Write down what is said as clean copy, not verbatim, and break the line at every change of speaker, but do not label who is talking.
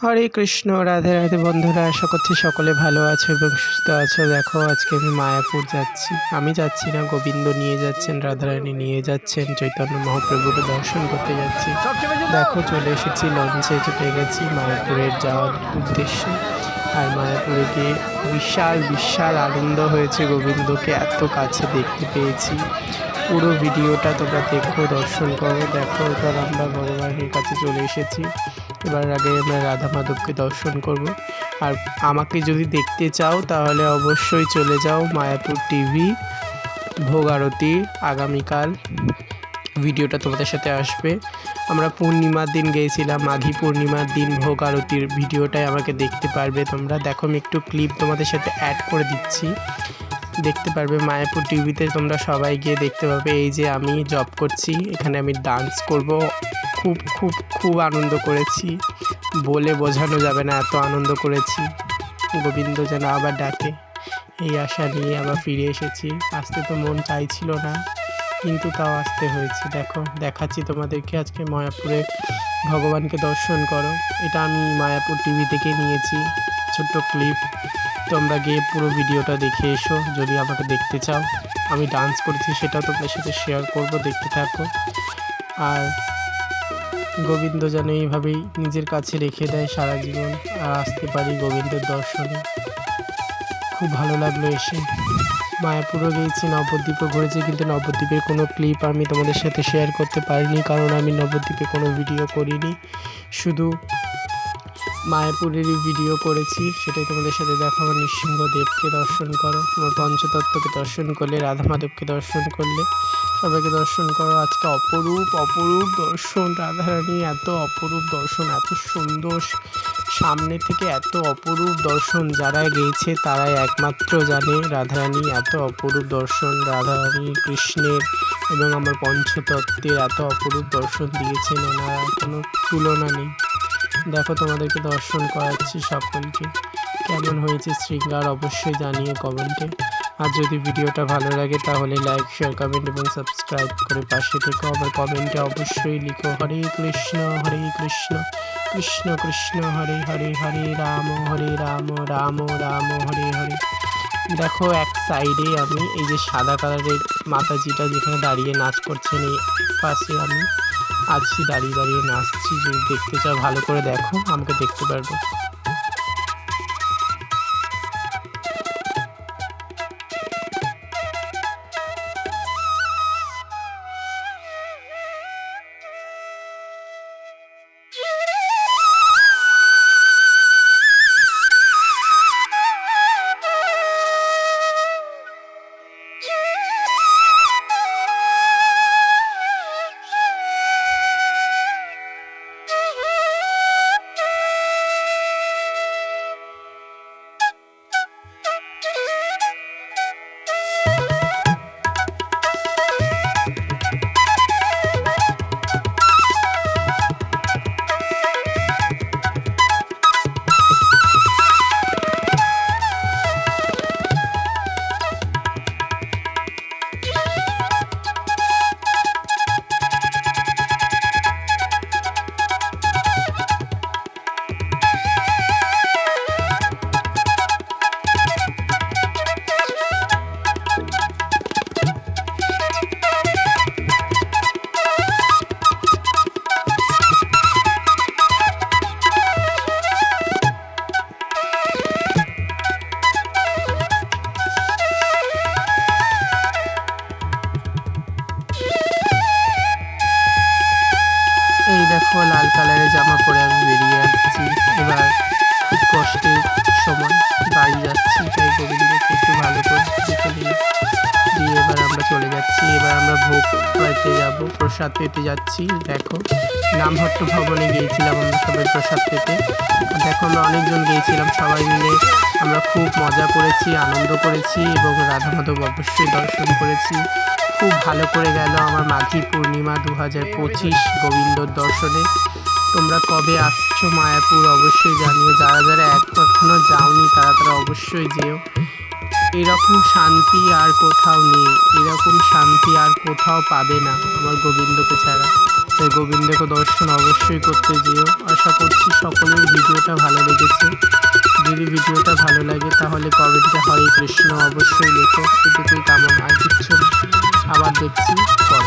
হরে কৃষ্ণ, রাধে রাধে বন্ধুরা, আশা করছি সকলে ভালো আছো এবং সুস্থ আছো। দেখো আজকে আমি মায়াপুর যাচ্ছি। আমি যাচ্ছি না, গোবিন্দ নিয়ে যাচ্ছেন, রাধারানী নিয়ে যাচ্ছেন, চৈতন্য মহাপ্রভুকে দর্শন করতে যাচ্ছি। দেখো চলে এসেছি, লঞ্চে চেপে গেছি মায়াপুরের যাওয়ার উদ্দেশ্যে। আর মায়াপুরে গিয়ে বিশাল বিশাল আনন্দ হয়েছে, গোবিন্দকে এত কাছে দেখতে পেয়েছি। পুরো ভিডিওটা তোমরা দেখো, দর্শন করো। দেখো এবার আমরা ভগবানের কাছে চলে এসেছি। এবার আগে আমরা রাধা মাধবকে দর্শন করব। আর আমাকে যদি দেখতে চাও তাহলে অবশ্যই চলে যাও মায়াপুর টিভি, ভোগ আরতি আগামীকাল ভিডিওটা তোমাদের সাথে আসবে। আমরা পূর্ণিমার দিন গিয়েছিলাম, মাঘী পূর্ণিমার দিন ভোগ আরতির ভিডিওটাই আমাকে দেখতে পারবে তোমরা। দেখো আমি একটু ক্লিপ তোমাদের সাথে অ্যাড করে দিচ্ছি, দেখতে পারবে মায়াপুর টিভিতে। তোমরা সবাই গিয়ে দেখতে পাবে। এই যে আমি জব করছি, এখানে আমি ডান্স করব। খুব খুব খুব আনন্দ করেছি, বলে বোঝানো যাবে না, এত আনন্দ করেছি। গোবিন্দ যেন আবার ডাকে, এই আশা নিয়ে আবার ফিরে এসেছি। আসতে তো মন চাইছিল না, কিন্তু তাও আসতে হয়েছে। দেখো দেখাচ্ছি তোমাদেরকে, আজকে মায়াপুরে ভগবানকে দর্শন করো। এটা আমি মায়াপুর টিভি থেকে নিয়েছি ছোট্ট ক্লিপ। তোমরা গিয়ে পুরো ভিডিওটা দেখে এসো যদি আমাকে দেখতে চাও। আমি ডান্স করেছি, সেটাও তোমাদের সাথে শেয়ার করব, দেখতে থাকো। আর গোবিন্দ যেন এইভাবেই নিজের কাছে রেখে দেয় সারা জীবন, আর আসতে পারি গোবিন্দের দর্শনে। খুব ভালো লাগলো এসে। মায়াপুরও গিয়েছি, নবদ্বীপও ঘুরেছি, কিন্তু নবদ্বীপের কোনো ক্লিপ আমি তোমাদের সাথে শেয়ার করতে পারিনি, কারণ আমি নবদ্বীপে কোনো ভিডিও করিনি। শুধু মায়াপুরেরই ভিডিও করেছি, সেটাই তোমাদের সাথে দেখো। আমার নৃসিংহদেবকে দর্শন করো, আমার পঞ্চতত্ত্বকে দর্শন করলে, রাধা মাধবকে দর্শন করলে, সবাইকে দর্শন করো। আজকে অপরূপ অপরূপ দর্শন, রাধারানী এত অপরূপ দর্শন, এত সুন্দর, সামনে থেকে এত অপরূপ দর্শন। যারা গিয়েছে তারাই একমাত্র জানে রাধারানী এত অপরূপ দর্শন। রাধারানী কৃষ্ণের এবং আমার পঞ্চতত্ত্বের এত অপরূপ দর্শন দিয়েছেন ওনারা, কোনো তুলনা নেই। দেখো তোমাদেরকে দর্শন করাচ্ছি সকলকে। কেমন হয়েছে শৃঙ্গার অবশ্যই জানিয়ে কমেন্টে। আর যদি ভিডিওটা ভালো লাগে তাহলে লাইক, শেয়ার, কমেন্ট এবং সাবস্ক্রাইব করে পাশে থেকো। আবার কমেন্টে অবশ্যই লিখো হরে কৃষ্ণ কৃষ্ণ কৃষ্ণ হরে হরে, হরে রাম রাম রাম হরে হরে। দেখো এক সাইডে আমি এই যে সাদা কালারের মাতাজিটা যেখানে দাঁড়িয়ে নাচ করছেন, এই পাশে আমি আছি, দাঁড়িয়ে দাঁড়িয়ে নাচছি। যদি দেখতে চাও ভালো করে দেখো, আমাকে দেখতে পারবে। এই দেখো লাল কালারের জামা পরে আমি বেরিয়ে আসছি। এবার খুব কষ্টের সময় বাড়ি যাচ্ছি, তাই গোবিন্দকে একটু ভালো করে দেখে দিয়ে এবার আমরা চলে যাচ্ছি। এবার আমরা ভোগ পাইতে যাব, প্রসাদ পেতে যাচ্ছি। দেখো নামহট্ট ভবনে গিয়েছিলাম আমরা সবাই প্রসাদ পেতে। দেখো আমরা অনেকজন গিয়েছিলাম, সবাই মিলে আমরা খুব মজা করেছি, আনন্দ করেছি এবং রাধা মাধব অবশ্যই দর্শন করেছি। খুব ভালো করে গেল আমার মাঘী পূর্ণিমা 2025 গোবিন্দর দর্শনে। তোমরা কবে আসছো মায়াপুর অবশ্যই জানিও। যারা যারা এখনো যাওনি তারা অবশ্যই যেও। এরকম শান্তি আর কোথাও নেই, এরকম শান্তি আর কোথাও পাবে না আমার গোবিন্দকে ছাড়া। তাই গোবিন্দকে দর্শন অবশ্যই করতে যেও। আশা করছি সকলের ভিডিওটা ভালো লেগেছে। যদি ভিডিওটা ভালো লাগে তাহলে কমেন্টে হরে কৃষ্ণ অবশ্যই লেখো, এটুকুই কামনা, আর কিচ্ছু না। আবার দেখছি পরে।